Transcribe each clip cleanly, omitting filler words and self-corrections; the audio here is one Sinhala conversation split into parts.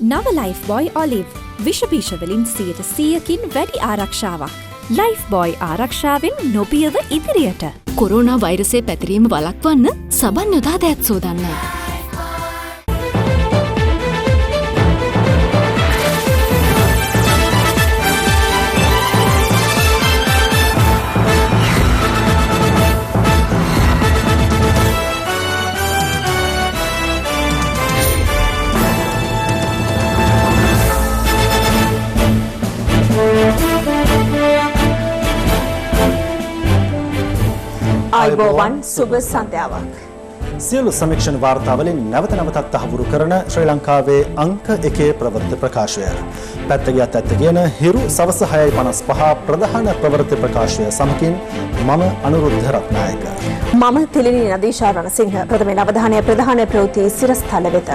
නව ලයිෆ් බොයි ඔලිව් විෂබීෂ වලින් 100%කින් වැඩි ආරක්ෂාවක්. ලයිෆ් බොයි ආරක්ෂාවෙන් නොපියව ඉදිරියට. කොරෝනා වෛරසය පැතිරීම වළක්වන්න සබන් යොදා දෑත් සෝදන්න. අයිබෝවන් සුබ සන්ධ්‍යාවක්. සියලු සමීක්ෂණ වාර්තාවලින් නැවත නැවතත් තහවුරු කරන ශ්‍රී ලංකාවේ අංක 1 ප්‍රවෘත්ති ප්‍රකාශය. පැත්ත ගියත් ඇත්ත කියන හිරු සවස 6:55 ප්‍රධාන ප්‍රවෘත්ති ප්‍රකාශය සමගින් මම අනුරුද්ධ රත්නායක. මම තිලිනි නදීෂා රණසිංහ. ප්‍රථම අවධානය ප්‍රධාන ප්‍රවෘත්ති සිරස්තල වෙත.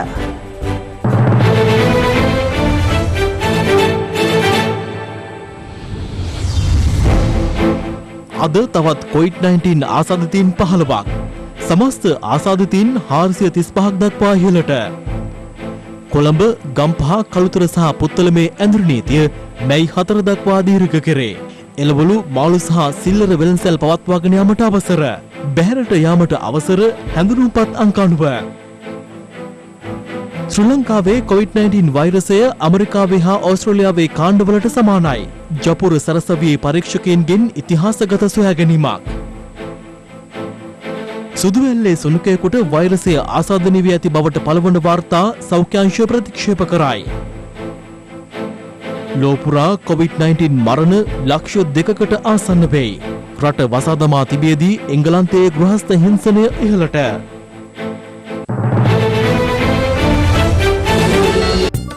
අද තවත් කොවිඩ්-19 ආසාදිතයින් 15ක් සමස්ත ආසාදිතයින් 435ක් දක්වා ඉහළට. කොළඹ ගම්පහ කළුතර සහ පුත්තලමේ ඇඳුරු නීතිය මැයි 4 දක්වා දීර්ඝ කෙරේ. එළවලු මාළු සහ සිල්ලර වෙළඳසැල් පවත්වාගෙන යාමට අවසර. බැහැරට යාමට අවසර හැඳුනුම්පත් අංක අනුව. ශ්‍රී ලංකාවේ කොවිඩ්-19 වෛරසය ඇමරිකාවේ හා ඕස්ට්‍රේලියාවේ කාණ්ඩවලට සමානයි. ජපුර සරසවියේ පරීක්ෂකයන්ගෙන් ඉතිහාසගත සොයා ගැනීමක්. සුදුවැල්ලේ සුනකයෙකුට වෛරසය ආසාදනය වී ඇති බවට පළවන වාර්තා සෞඛ්‍ය අංශය ප්‍රතික්ෂේප කරයි. ලෝපුරා කොවිඩ්-19 මරණ ලක්ෂ 2කට ආසන්න වෙයි. රට වසා දමා තිබියදී එංගලන්තයේ ගෘහස්ත හිංසනය ඉහළට.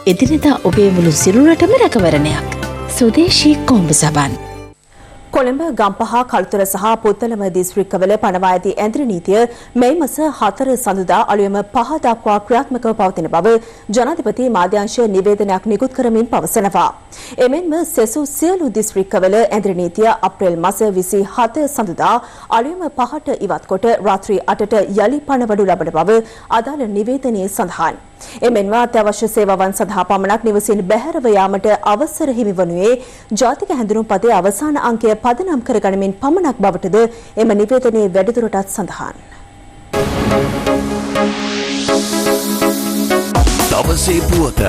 එදිනෙදා ඔබේ මුළු සිරුරටම රැකවරණයක්. ස්වදේශී කොම්බ සබන්. කොළඹ ගම්පහ කළුතර සහ පුත්තලම දිස්ත්‍රික්කවල පනවා ඇති ඇඳුරු නීතිය මේ මාස 4 සඳුදා අලුයම 5 දක්වා ක්‍රියාත්මකව පවතින බව ජනාධිපති මාධ්‍යාංශ නිවේදනයක් නිකුත් කරමින් පවසනවා. එමෙන්ම සෙසු සියලු දිස්ත්‍රික්කවල ඇඳුරු නීතිය අප්‍රේල් මාස 27 සඳුදා අලුයම 5ට ඉවත් කොට රාත්‍රී 8ට යලි පනවනු ලබන බව අදාළ නිවේදනයේ සඳහන්. එමෙන්ම අත්‍යවශ්‍ය සේවාවන් සඳහා පමණක් නිවසින් බැහැරව යාමට අවසර හිමි වනුයේ ජාතික හැඳුනුම්පතේ අවසාන අංකය පදනම් කරගනිමින් පමණක් බවටද එම නිවේදනයේ වැඩිදුරටත් සඳහන්. දවසේ පුවත.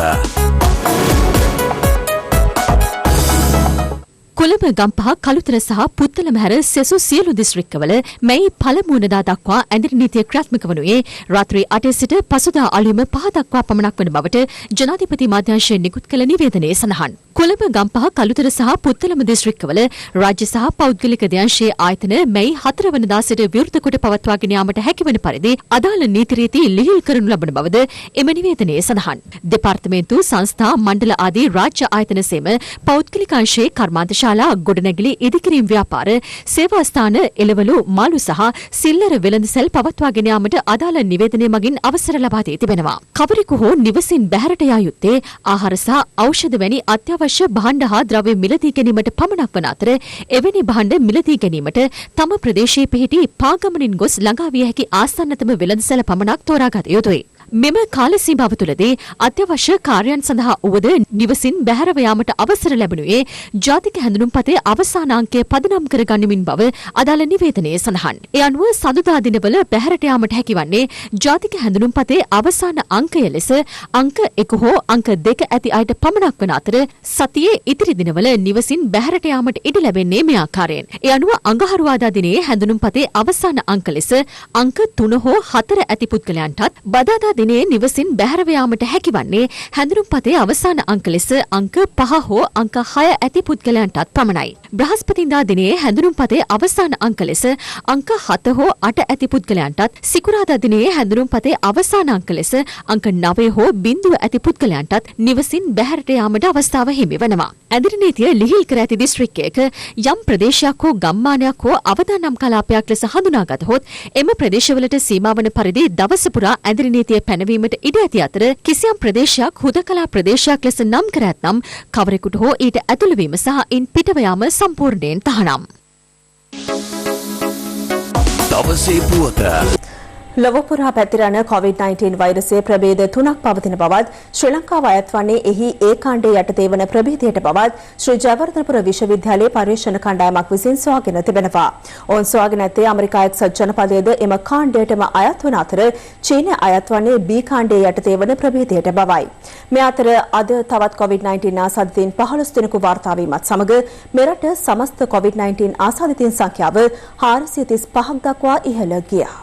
කොළඹ ගම්පහ කළුතර සහ පුත්තලම හැර සෙසු සියලු දිස්ත්‍රික්කවල මැයි පළමු වනදා දක්වා ඇඳුරු නීතිය ක්‍රියාත්මක වනුයේ රාත්‍රී 8 සිට පසුදා අලුයම 5 දක්වා පමණක් වන බවට ජනාධිපති මාධ්‍යාංශයෙන් නිකුත් කළ නිවේදනයේ සඳහන්. කොළඹ ගම්පහ කළුතර සහ පුත්තලම දිස්ත්‍රික්කවල රාජ්‍ය සහ පෞද්ගලික දයාංශයේ ආයතන මැයි 4 වනදා සිට විවෘත කොට පවත්වාගෙන යාමට හැකිවන පරිදි අදාළ නීති රීති ලිහිල් කරනු ලබන බවද එම නිවේදනයේ සඳහන්. දෙපාර්තමේන්තු සංස්ථා මණ්ඩල ආදී රාජ්‍ය ආයතන සේම පෞද්ගලික අංශයේ කර්මාන්ත ශාලා ගොඩනැගිලි ඉදිකිරීම් ව්‍යාපාර සේවා ස්ථාන එළවලු මාළු සහ සිල්ලර වෙළඳසැල් පවත්වාගෙන යාමට අදාළ නිවේදනය මගින් අවසර ලබා දී තිබෙනවා. කවරෙකු හෝ නිවසින් බැහැරට යා යුත්තේ ආහාර සහ ඖෂධ වැනි අත්‍යවශ්‍ය භාණ්ඩ හා ද්‍රව්‍ය මිලදී ගැනීමට පමණක් වන අතර එවැනි භාණ්ඩ මිලදී ගැනීමට තම ප්‍රදේශයේ පිහිටි පාගමනින් ගොස් ළඟා විය හැකි ආසන්නතම වෙළඳසැල පමණක් තෝරාගත යුතුයි. මෙම කාල සීමාව තුළදී අත්‍යවශ්‍ය කාර්යයන් සඳහා වුවද නිවසින් බැහැරව යාමට අවසර ලැබුණේ ජාතික හැඳුනුම්පතේ අවසාන අංකය පදනම් කර ගනිමින් බව අදාළ නිවේදනයේ සඳහන්. ඒ අනුව සඳුදා දිනවල බැහැරට යාමට හැකිවන්නේ ජාතික හැඳුනුම්පතේ අවසාන අංකය ලෙස අංක 1 හෝ අංක 2 ඇති අයට පමණක් වන අතර සතියේ ඉතිරි දිනවල නිවසින් බැහැරට යාමට ඉඩ ලැබෙන්නේ මේ ආකාරයෙන්. ඒ අනුව අඟහරුවාදා දිනේ හැඳුනුම්පතේ අවසාන අංක ලෙස අංක 3 හෝ 4 ඇති පුද්ගලයන්ටත් බදාදා දිනේ නිවසින් බැහැරව යාමට හැකිවන්නේ හැඳුනුම්පතේ අවසාන අංක ලෙස අංක 5 හෝ අංක 6 ඇති පුද්ගලයන්ටත් පමණයි. බ්‍රහස්පතින්දා දිනේ හැඳුනුම්පතේ අවසාන අංක ලෙස අංක 7 හෝ 8 ඇති පුද්ගලයන්ටත් සිකුරාදා දිනේ හැඳුනුම්පතේ අවසාන අංක ලෙස අංක 9 හෝ 0 ඇති පුද්ගලයන්ටත් නිවසින් බැහැරට යාමට අවස්ථාව හිමි වෙනවා. ඇඳුරු නීතිය ලිහිල් කර ඇති දිස්ත්‍රික්කයක යම් ප්‍රදේශයක් හෝ ගම්මානයක් හෝ අවදානම් කලාපයක් ලෙස හඳුනාගතහොත් එම ප්‍රදේශවලට සීමා වන පරිදි දවස පුරා ඇඳුරු නීතිය පැනවීමට ඉඩ ඇති අතර කිසියම් ප්‍රදේශයක් හුදකලා ප්‍රදේශයක් ලෙස නම් කර ඇතනම් කවරෙකුට හෝ ඊට ඇතුළු වීම සහ ඉන් පිටව යාම සම්පූර්ණයෙන් තහනම්. දවසේ පුවත. ලොව පුරා පැතිරෙන COVID-19 වෛරසයේ ප්‍රභේද 3ක් පවතින බවත් ශ්‍රී ලංකාව අයත් වන්නේ එහි ඒ කාණ්ඩයේ යටතේ වන ප්‍රභේදයට බවත් ශ්‍රී ජයවර්ධනපුර විශ්වවිද්‍යාලයේ පර්යේෂණ කණ්ඩායමක් විසින් සොයාගෙන තිබෙනවා. ඔවුන් සොයාගෙන ඇත්තේ ඇමරිකා එක්සත් ජනපදයේද එම කාණ්ඩයටම අයත් වන අතර චීනය අයත් වන්නේ B කාණ්ඩයේ යටතේ වන ප්‍රභේදයට බවයි. මේ අතර අද තවත් COVID-19 ආසාදිතයින් 15 දෙනෙකු වාර්තා වීමත් සමග මෙරට සමස්ත COVID-19 ආසාදිතයින් සංඛ්‍යාව 435ක් දක්වා ඉහළ ගියා.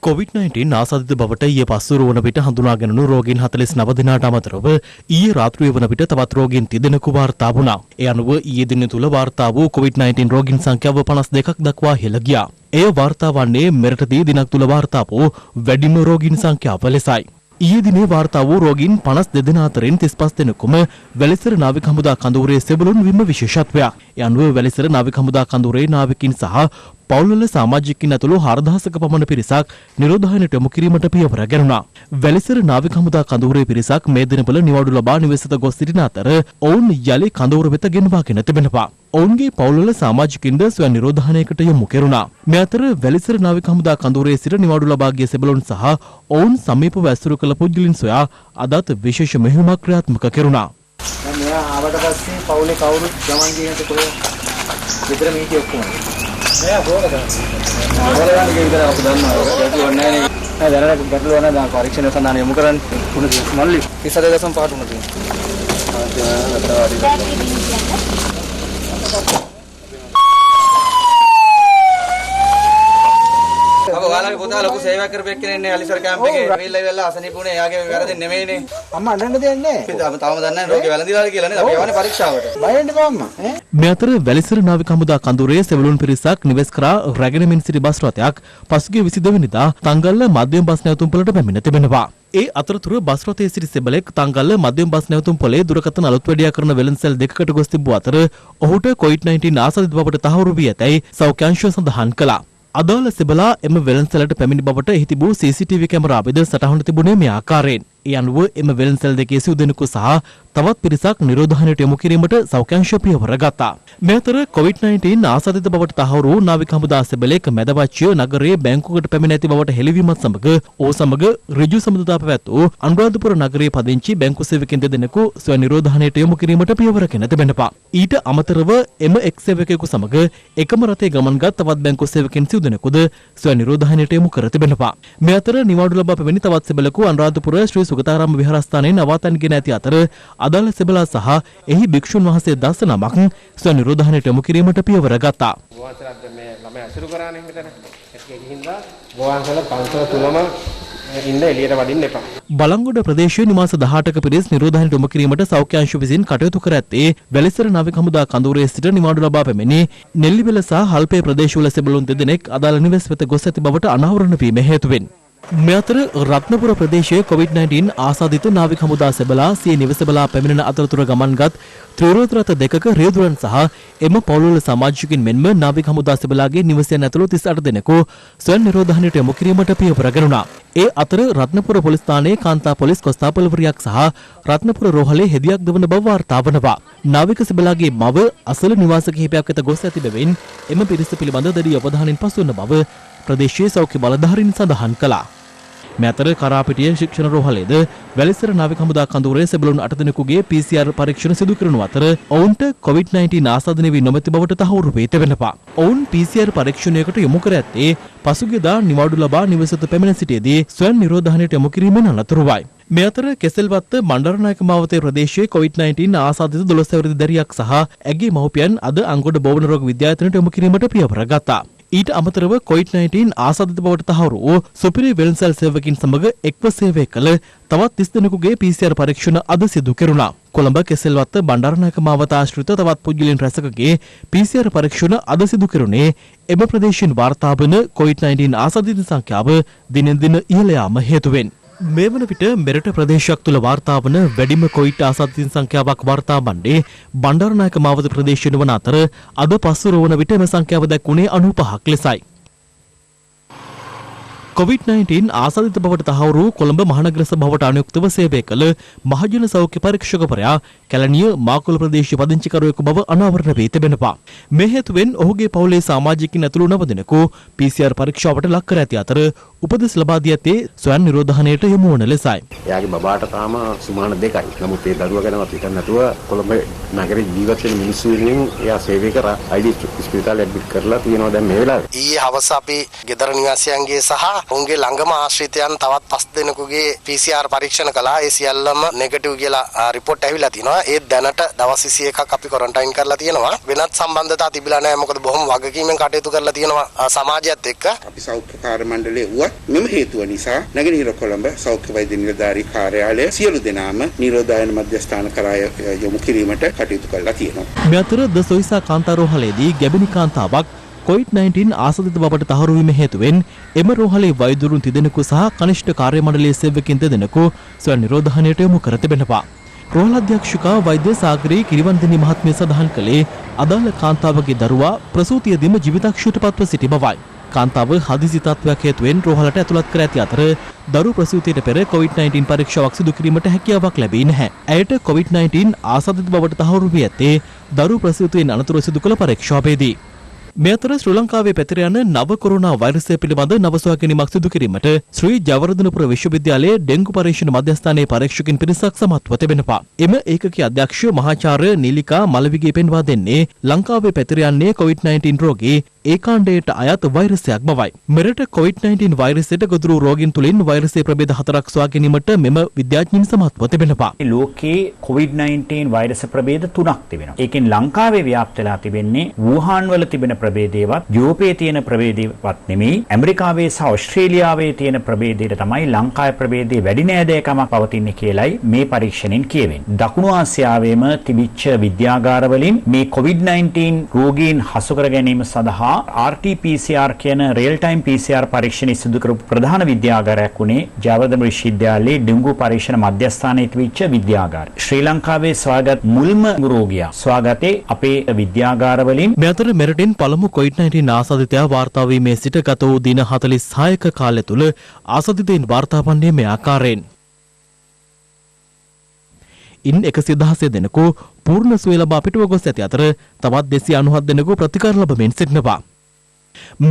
COVID-19 ආසාදිත බවට ඊයේ පස්වරු වන විට හඳුනාගැනුණු රෝගීන් 49 දෙනාට අමතරව ඊයේ රාත්‍රියේ වන විට තවත් රෝගීන් 30 දෙනෙකු වාර්තා වුණා. ඒ අනුව ඊයේ දින තුල වාර්තා වූ COVID-19 රෝගීන් සංඛ්‍යාව 52ක් දක්වා ඉහළ ගියා. එය වාර්තා වන්නේ මෙරටදී දිනක් තුල වාර්තා වූ වැඩිම රෝගීන් සංඛ්‍යාව ලෙසයි. ඊයේ දිනේ වාර්තා වූ රෝගීන් 52 දෙනා අතරින් 35 දෙනෙකුම වැලිසර නාවික හමුදා කඳවුරේ සෙබළුන් වීම විශේෂත්වයක්. ඒ අනුව වැලිසර නාවික හමුදා කඳවුරේ නාවිකින් සහ පවුල්වල සමාජිකින් ඇතුළු 4000ක පමණ පිරිසක් නිරෝධායනයට යොමු කිරීමට පියවර ගැනුණා. වැලිසර නාවික හමුදා කඳවුරේ පිරිසක් මේ දිනවල නිවාඩු ලබා නිවෙසට ගොස් සිටින අතර ඔවුන් යලි කඳවුර වෙත ගෙනවාගෙන තිබෙනවා. ඔවුන්ගේ පවුල්වල සමාජිකින්ද ස්වයං නිරෝධායනයකට යොමු කෙරුණා. මේ අතර වැලිසර නාවික හමුදා කඳවුරේ සිට නිවාඩු ලබා ගිය සෙබළුන් සහ ඔවුන් සමීපව ඇසුරු කළ පුද්ගලයන් සොයා අදත් විශේෂ මෙහෙයුමක් ක්‍රියාත්මක කෙරුණා. දැන් මෙයා ආවට පස්සේ පවුලේ කවුරුත් ගමන් ගියනට කොහොමද? විතර මේකේ ඔක්කොම. මෙයා හොරද? හොරගන්න ගිහින් අපි දන්නවා. ගැටලුවක් නැහැ නේ. නෑ දැනට ගැටලුවක් නැහැ. දැන් පරීක්ෂණ සඳහන් යොමු කරන්නේ. මල්ලි 37.5 උණු තියෙනවා. अब वाला पोता लोग सेवा කරපෙක් කෙනෙක් නේ අලිසර කැම්ප් එකේ ඇවිල්ලා ඉවරලා අසනීපුනේ එයාගේ වැරදි නෙමෙයිනේ අම්මා අඬන්න දෙන්නේ නැහැ අපි තාම දන්නේ නැහැ රෝගේ වැළඳිලාද කියලා නේද අපි යවන්නේ පරීක්ෂාවට බය වෙන්න එපා අම්මා ඈ මේ අතර වැලිසර නාවික හමුදා කඳවුරේ සෙබළුන් පිරිසක් නිවෙස් කරා රැගෙන මින් සිටි බස් රථයක් පසුගිය 22 වෙනිදා තංගල්ල මධ්‍යම බස් නැවතුම් පොළට පැමිණ තිබෙනවා. ඒ අතරතුර බස් රථයේ සිටි සෙබළෙක් තංගල්ල මධ්‍යම බස් නැවතුම් පොළේ දුරකථන අලුත් වැඩියා කරන වෙළඳසැල් දෙකකට ගොස් තිබූ අතර ඔහුට COVID-19 ආසාදිත බවට තහවුරු වී ඇතැයි සෞඛ්‍ය අංශය සඳහන් කළා. අදාළ සෙබලා එම වෙළඳසැලට පැමිණි බවට එහි තිබූ CCTV කැමරාවෙද සටහන් තිබුණේ මේ ආකාරයෙන්. ඒ අනුව එම වෙළඳසැල් දෙකේ සිව් දෙනෙකු සහ තවත් පිරිසක් නිරෝධායනයට යොමු කිරීමට සෞඛ්‍ය අංශය පියවර ගත්තා. මේ අතර COVID-19 ආසාදිත බවට තහවුරු වූ නාවික හමුදා සෙබළෙක් මැදවච්චිය නගරයේ බැංකුවකට පැමිණ ඇති බවට හෙළිවීමත් සමග ඕ සමග ඍජු සම්බන්ධතා පැවැත්වූ අනුරාධපුර නගරයේ පදිංචි බැංකු සේවකයන් දෙදෙනෙකු ස්ව නිරෝධායනයට යොමු කිරීමට පියවර ගෙන තිබෙනවා. ඊට අමතරව එම එක් සේවකයෙකු සමග එකම රථයේ ගමන්ගත් තවත් බැංකු සේවකයන් සිව් දෙනෙකුද ස්ව නිරෝධායනයට යොමු කර තිබෙනවා. මේ අතර නිවාඩු ලබා පැමිණි තවත් සෙබළෙකු අනුරාධපුර ශ්‍රී සුගතාරාම විහාරස්ථානයේ නවාතැන්ගෙන ඇති අතර අදාළ සෙබළා සහ එහි භික්ෂුන් වහන්සේ 19 නමක් ස්ව නිරෝධායනයට යොමු කිරීමට පියවර ගත්තා. ගෝවාන්සලත් මේ ළමයි අසුරු කරානේ මෙතන. ඒකේ ගිහින්දා ගෝවාන්සල පන්සල තුනම ඉන්න එළියට වඩින්න එපා. බලංගොඩ ප්‍රදේශයේ නිවාස 18ක පිරිස් නිරෝධායනයට යොමු කිරීමට සෞඛ්‍ය අංශ විසින් කටයුතු කර ඇත්තේ වැලිසර නාවික හමුදා කඳවුරේ සිට නිවාඩු ලබා පැමිණි නෙල්ලිබෙල සහ හල්පේ ප්‍රදේශවල සෙබළුන් දෙදෙනෙක් අදාළ නිවෙස් වෙත ගොස් ඇති බවට අනාවරණ වීම හේතුවෙන්. මේ අතර රත්නපුර ප්‍රදේශයේ COVID-19 ආසාදිත නාවික හමුදා සෙබලා සිය නිවස බලා පැමිණෙන අතරතුර ගමන්ගත් ත්‍රිරෝද රථ දෙකක රියදුරන් සහ එම පවුල්වල සමාජිකින් මෙන්ම නාවික හමුදා සෙබලාගේ නිවසයන් ඇතුළු 38 දෙනෙකු ස්වයං නිරෝධායනයට යොමු කිරීමට පියවර ගැනුණා. ඒ අතර රත්නපුර පොලිස් ස්ථානයේ කාන්තා පොලිස් කොස්තාපල්වරියක් සහ රත්නපුර රෝහලේ හෙදියක් දෙවන බව වාර්තා වනවා. නාවික සෙබලාගේ මව අසල නිවාස කිහිපයක් වෙත ගොස් ඇති බැවින් එම පිරිස පිළිබඳ දැඩි අවධානයෙන් පසු වන බව ප්‍රදේශීය සෞඛ්‍ය බලධාරීන් සඳහන් කළා. මේ අතර කරාපිටිය ශික්ෂණ රෝහලේද වැලිසර නාවික හමුදා කඳවුරේ සෙබළුන් 8 දෙනෙකුගේ PCR පරීක්ෂණ සිදු කරන අතර ඔවුන්ට COVID-19 ආසාදනය වී නොමැති බවට තහවුරු වී තිබෙනවා. ඔවුන් PCR පරීක්ෂණයකට යොමු කර ඇත්තේ පසුගියදා නිවාඩු ලබා නිවසට පැමිණ සිටියේදී ස්වයං නිරෝධායනයට යොමු කිරීමෙන් අනතුරුවයි. මේ අතර කෙසෙල්වත්ත බණ්ඩාරනායක මාවතේ ප්‍රදේශයේ COVID-19 ආසාදිත 12 වැනි දැරියක් සහ ඇගේ මව්පියන් අද අංගොඩ බෝවන රෝග විද්‍යාලයට යොමු කිරීමට පියවර ගත්තා. ඊට අමතරව COVID-19 ආසාදිත බවට තහවුරු වූ සුපිරි වෙළඳසැල් සේවකින් සමග එක්ව සේවය කළ තවත් 30 දෙනෙකුගේ PCR පරීක්ෂණ අද සිදු කෙරුණා. කොළඹ කෙසෙල්වත්ත බණ්ඩාරනායක මාවත ආශ්‍රිත තවත් පුද්ගලයන් රැසකගේ PCR පරීක්ෂණ අද සිදු කෙරුණේ එම ප්‍රදේශයෙන් වාර්තා වන COVID-19 ආසාදිත සංඛ්‍යාව දිනෙන් දින ඉහළ යාම හේතුවෙන්. මේ වන විට මෙරට ප්‍රදේශයක් තුළ වාර්තා වන වැඩිම කොවිඩ් ආසාදිතයින් සංඛ්‍යාවක් වාර්තා වන්නේ බණ්ඩාරනායක මාවත ප්‍රදේශයේ වන අතර අද පස්වර වන විට එම සංඛ්‍යාව දැක්ුණේ 95ක් ලෙසයි. COVID-19 ආසාදිත බවට තහවුරු කොළඹ මහනගර සභාවට අනුයුක්තව සේවය කළ මහජන සෞඛ්‍ය පරීක්ෂකවරයා කැලණිය මාකුල ප්‍රදේශීය පදිංචිකරුවෙකු බව අනාවරණ වී තිබෙනවා. මේ හේතුවෙන් ඔහුගේ පවුලේ සමාජිකින් ඇතුළු 9 දෙනෙකු PCR පරීක්ෂාවට ලක් කර ඇති අතර උපදෙස් ලබා දී ඇත්තේ ස්වයං නිරෝධහනයට යොමු වන ලෙසයි. එයාගේ බබාට තාම සුමාන 2යි. නමුත් ඒ දරුවා ගැනවත් හිතන්නේ නැතුව කොළඹ නගරේ ජීවත් වෙන මිනිස්සු වෙනුවෙන් එයා සේවය කරා ID ස්පිරිතාලේ ඇඩ්මිට් කරලා තියෙනවා දැන් මේ වෙලාවේ. ඊයේ හවස අපි ගෙදර නිවාසියන්ගේ සහ ඔවුන්ගේ ළඟම ආශ්‍රිතයන් තවත් 5 දෙනෙකුගේ PCR පරීක්ෂණ කළා. ඒ සියල්ලම නෙගටිව් කියලා රිපෝට් ඇවිල්ලා තිනවා. ඒ දැනට දවස් 21ක් අපි ක්වොරන්ටයින් කරලා තියෙනවා. වෙනත් සම්බන්ධතා තිබිලා නැහැ. මොකද බොහොම වගකීමෙන් කටයුතු කරලා තියෙනවා සමාජයත් එක්ක. අපි සෞඛ්‍ය කාර්ය මණ්ඩලයේ වුවත් මෙම හේතුව නිසා නැගෙනහිර කොළඹ සෞඛ්‍ය වෛද්‍ය නිලධාරී කාර්යාලය සියලු දෙනාම නිරෝධායන මධ්‍යස්ථාන කරා යොමු කිරීමට කටයුතු කරලා තියෙනවා. මේ අතර ද සොයිසා කාන්තාරෝහලේදී ගැබිනි කාන්තාවක් COVID-19 ආසාදිත බවට තහවුරු වීම හේතුවෙන් එම රෝහලේ වෛද්‍යවරුන් 3 දෙනෙකු සහ කනිෂ්ඨ කාර්ය මණ්ඩලයේ සේවකින් 2 දෙනෙකු ස්වයං නිරෝධහනයට යොමු කර තිබෙනවා. රෝහල අධ්‍යක්ෂිකා වෛද්‍ය සාගරී කිරිවන්දිනී මහත්මිය සඳහන් කළේ අදාළ කාන්තාවගේ දරුවා ප්‍රසූතියේදීම ජීවිතක්ෂයට පත්ව සිටි බවයි. කාන්තාව හදිසි තත්ත්වයක් හේතුවෙන් රෝහලට ඇතුළත් කර ඇති අතර දරු ප්‍රසූතියට පෙර COVID-19 පරීක්ෂාවක් සිදු කිරීමට හැකියාවක් ලැබී නැහැ. ඇයට COVID-19 ආසාදිත බවට තහවුරු වී ඇත්තේ දරු ප්‍රසූතියෙන් අනතුරු සිදු කළ පරීක්ෂාවේදී. මේ අතර ශ්‍රී ලංකාවේ පැතිර යන නව කොරෝනා වෛරසය පිළිබඳ නව සොයාගැනීමක් සිදු කිරීමට ශ්‍රී ජයවර්ධනපුර විශ්වවිද්‍යාලයේ ඩෙංගු පරීක්ෂණ මධ්‍යස්ථානයේ පරීක්ෂකින් පිරිසක් සමත්ව තිබෙනවා. එම ඒකකයේ අධ්‍යක්ෂ මහාචාර්ය නීලිකා මලවිගේ පෙන්වා දෙන්නේ ලංකාවේ පැතිර යන්නේ COVID-19 රෝගී ඒකාණ්ඩයට අයත් වෛරසයක් බවයි. මෙරට COVID-19 වෛරසයට ගොදුරු රෝගීන් තුලින් වෛරසයේ ප්‍රභේද 4ක් සොයා ගැනීමට මෙම විද්‍යාඥයින් සමත්ව තිබෙනවා. ලෝකයේ COVID-19 වෛරස ප්‍රභේද 3ක් තිබෙනවා. ඒකෙන් ලංකාවේ ව්‍යාප්ත වෙලා තිබෙන්නේ වුහාන් වල තිබෙන ප්‍රභේදේවත් යුරෝපයේ තියෙන ප්‍රභේදේවත් නෙමෙයි. ඇමරිකාවේ සහ ඕස්ට්‍රේලියාවේ තියෙන ප්‍රභේදයට තමයි ලංකාවේ ප්‍රභේදේ වැඩි නෑදෑකමක් පවතින්නේ කියලයි මේ පරීක්ෂණෙන් කියවෙන්නේ. දකුණු ආසියාවේම තිබිච්ච විද්‍යාගාර වලින් මේ COVID-19 රෝගීන් හසු කර ගැනීම සඳහා RT-PCR කියන real time PCR පරීක්ෂණ සිදු කරපු ප්‍රධාන විද්‍යාගාරයක් උනේ ජයවර්ධන විශ්වවිද්‍යාලයේ ඩෙංගු පරීක්ෂණ මධ්‍යස්ථානයේ තිබිච්ච විද්‍යාගාරය. ශ්‍රී ලංකාවේ සොයාගත් මුල්ම රෝගියා සොයාගත්තේ අපේ විද්‍යාගාර වලින්. මේ අතර මෙරටින් පළමු COVID-19 ආසාදිතයා වාර්තා වීමේ සිට ගත වූ දින 46ක කාලය තුල ආසාදිතයින් වාර්තා වන්නේ මේ ආකාරයෙන්. ඉන් 116 දෙනෙකු පූර්ණ සුවය ලබා පිටව ගොස් ඇති අතර තවත් 297 දෙනෙකු ප්‍රතිකාර ලබමින් සිටිනවා.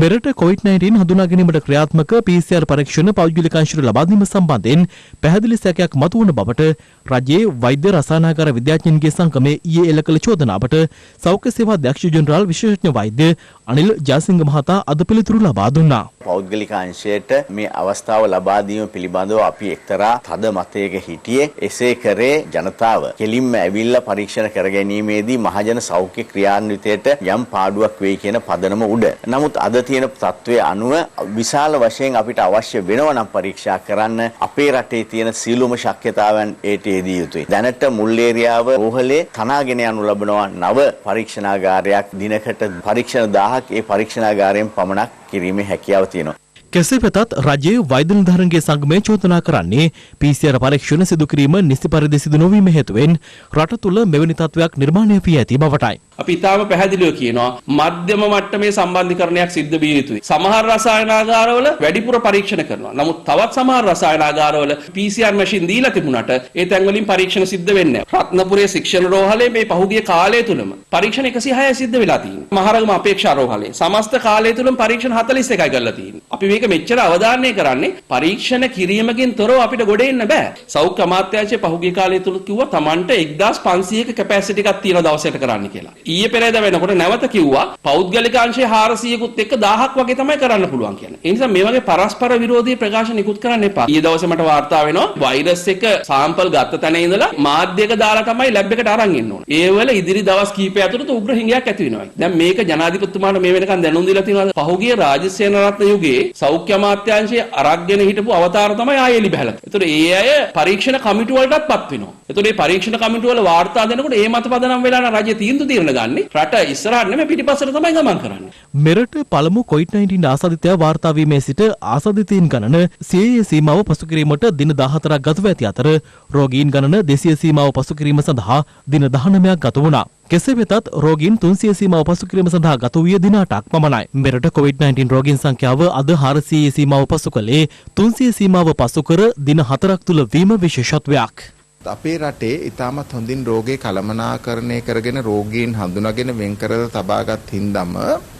මෙරට COVID-19 හඳුනා ගැනීමට ක්‍රියාත්මක PCR පරීක්ෂණ පෞද්ගලික අංශයට ලබා දීම සම්බන්ධයෙන් පැහැදිලි සැකයක් මතුවන බවට රජයේ වෛද්‍ය රසායනාගාර විද්‍යාඥයින්ගේ සංගමයේ ඊයේ එල්ල කළ චෝදනාවට සෞඛ්‍ය සේවා අධ්‍යක්ෂ ජෙනරාල් විශේෂඥ වෛද්‍ය අනිල් ජයසිංහ මහතා අද පිළිතුරු ලබා දුන්නා. පෞද්ගලික අංශයට මේ අවස්ථාව ලබා දීම පිළිබඳව අපි එක්තරා තද මතයක හිටියේ. එසේ කරේ ජනතාව කෙලින්ම ඇවිල්ලා පරීක්ෂණ කර ගැනීමේදී මහජන සෞඛ්‍ය ක්‍රියාන්විතයට යම් පාඩුවක් වෙයි කියන පදනම උඩ. නමුත් අද තියෙන තත්ත්වයේ අනුව විශාල වශයෙන් අපිට අවශ්‍ය වෙනවා නම් පරීක්ෂා කරන්න අපේ රටේ තියෙන සියලුම ශක්‍යතාවයන් ඒට යෙදිය යුතුයි. දැනට මුල් ඒරියාව රෝහලේ තනාගෙන යනු ලබනවා නව පරීක්ෂණාගාරයක්. දිනකට පරීක්ෂණ 1000ක් ඒ පරීක්ෂණාගාරයෙන් පමණක් කිරීමේ හැකියාව තියෙනවා. කෙසේ වෙතත් රජයේ වෛද්‍ය නිලධාරීන්ගේ සංගමය චෝදනා කරන්නේ PCR පරීක්ෂණ සිදු කිරීම නිසි පරිදි සිදු නොවීම හේතුවෙන් රට තුළ මෙවැනි තත්ත්වයක් නිර්මාණය වී ඇති බවටයි. අපි ඊටාම පැහැදිලිව කියනවා මධ්‍යම මට්ටමේ සම්බන්ධීකරණයක් සිද්ධ විය යුතුයි. සමහර රසායනාගාරවල වැඩිපුර පරීක්ෂණ කරනවා. නමුත් තවත් සමහර රසායනාගාරවල PCR මැෂින් දීලා තිබුණාට ඒ තැන් වලින් පරීක්ෂණ සිද්ධ වෙන්නේ නැහැ. රත්නපුරේ ශික්ෂණ රෝහලේ මේ පහුගිය කාලය තුලම පරීක්ෂණ 106 සිද්ධ වෙලා තියෙනවා. මහරගම අපේක්ෂා රෝහලේ සමස්ත කාලය තුලම පරීක්ෂණ 41යි කරලා තියෙන්නේ. අපි මේක මෙච්චර අවධානය කරන්නේ පරීක්ෂණ කිරීමකින් තොරව අපිට ගොඩ එන්න බෑ. සෞඛ්‍ය අමාත්‍යාංශයේ පහුගිය කාලය තුල කිව්වා Tamanට 1500ක කැපැසිටි එකක් තියෙන දවසකට කරන්න කියලා. ඊයේ පෙරේද වෙනකොට නැවත කිව්වා පෞද්ගලික අංශයේ 400කුත් එක්ක 1000ක් වගේ තමයි කරන්න පුළුවන් කියලා. ඒ නිසා මේ වගේ පරස්පර විරෝධී ප්‍රකාශන නිකුත් කරන්න එපා. ඊයේ දවසේ මට වාර්තා වෙනවා වෛරස් එක සාම්පල් ගත්ත තැන ඉඳලා මාධ්‍යයක දාලා තමයි ලැබ් එකට අරන් එන්න ඕනේ. ඒ වල ඉදිරි දවස් කීපය ඇතුළත උග්‍ර හිඟයක් ඇති වෙනවා. දැන් මේක ජනාධිපතිතුමාට මේ වෙනකන් දැනුම් දීලා තියෙනවා. පහුගිය රාජසේන රත්න යුගයේ සෞඛ්‍ය අමාත්‍යාංශයේ අරගෙන හිටපු අවතාර තමයි ආයෙ එලි බහලා. ඒතකොට ඒ අය පරීක්ෂණ කමිටු වලටත්පත් වෙනවා. ඒතකොට මේ පරීක්ෂණ කමිටු වල වාර්තා දෙනකොට ඒ මත පදනම් වෙලා රජය තීන්දුව తీරන ගන්නේ. රට ඉස්සරහට නෙමෙයි පිටිපස්සට තමයි ගමන් කරන්නේ. මෙරට පළමු COVID-19 ආසාදිතයා වාර්තා වීමේ සිට ආසාදිතයින් ගණන 100 සීමාව පසු කිරීමට දින 14ක් ගතව ඇති අතර රෝගීන් ගණන 200 සීමාව පසු කිරීම සඳහා දින 19ක් ගත වුණා. කෙසේ වෙතත් රෝගීන් 300 සීමාව පසු කිරීම සඳහා ගත වූයේ දින 8ක් පමණයි. මෙරට COVID-19 රෝගීන් සංඛ්‍යාව අද 400 සීමාව පසු කළේ 300 සීමාව පසු කර දින 4ක් තුල වීම විශේෂත්වයක්. අපේ රටේ ඉතාමත් හොඳින් රෝගේ කළමනාකරණය කරගෙන රෝගීන් හඳුනාගෙන වෙන් කරලා තබාගත් හින්දාම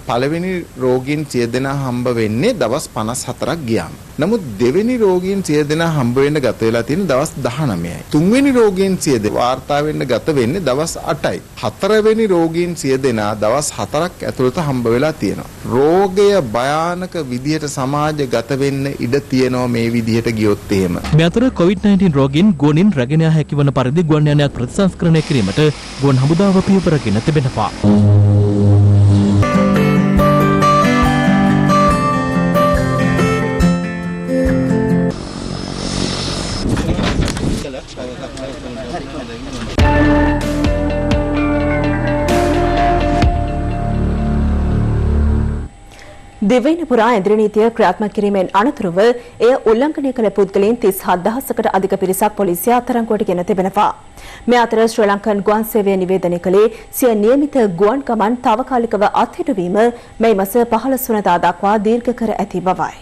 පළවෙනි රෝගීන් 100 දෙනා හම්බ වෙන්නේ දවස් 54ක් ගියාම. නමුත් දෙවෙනි රෝගීන් 100 දෙනා හම්බ වෙන්න ගත වෙලා තියෙන දවස් 19යි. තුන්වෙනි රෝගීන් 100 දෙනා වාර්තා වෙන්න ගත වෙන්නේ දවස් 8යි. හතරවෙනි රෝගීන් 100 දෙනා දවස් 4ක් ඇතුළත හම්බ වෙලා තියෙනවා. රෝගය භයානක විදියට සමාජගත වෙන්න ඉඩ තියෙනවා මේ විදියට ගියොත් එහෙම. මේ අතර COVID-19 රෝගීන් ගුවනින් රැගෙන යා හැකිවන පරිදි ගුවන් යානයක් ප්‍රතිසංස්කරණය කිරීමට ගුවන් හමුදාව පියවරගෙන තිබෙනවා. දිවයින පුරා ඉන්ද්‍රිය නීතිය ක්‍රියාත්මක කිරීමෙන් අනතුරුව එය උල්ලංඝනය කළ පුද්ගලයන් 37000කට අධික පිරිසක් පොලිසිය අත්අඩංගුවට ගෙන තිබෙනවා. මේ අතර ශ්‍රී ලංකන් ගුවන් සේවය නිවේදනය කළේ සිය නියමිත ගුවන් ගමන් తాවකාලිකව අත්හිටුවීම මේ මාස 15 වෙනිදා දක්වා දීර්ඝ කර ඇති බවයි.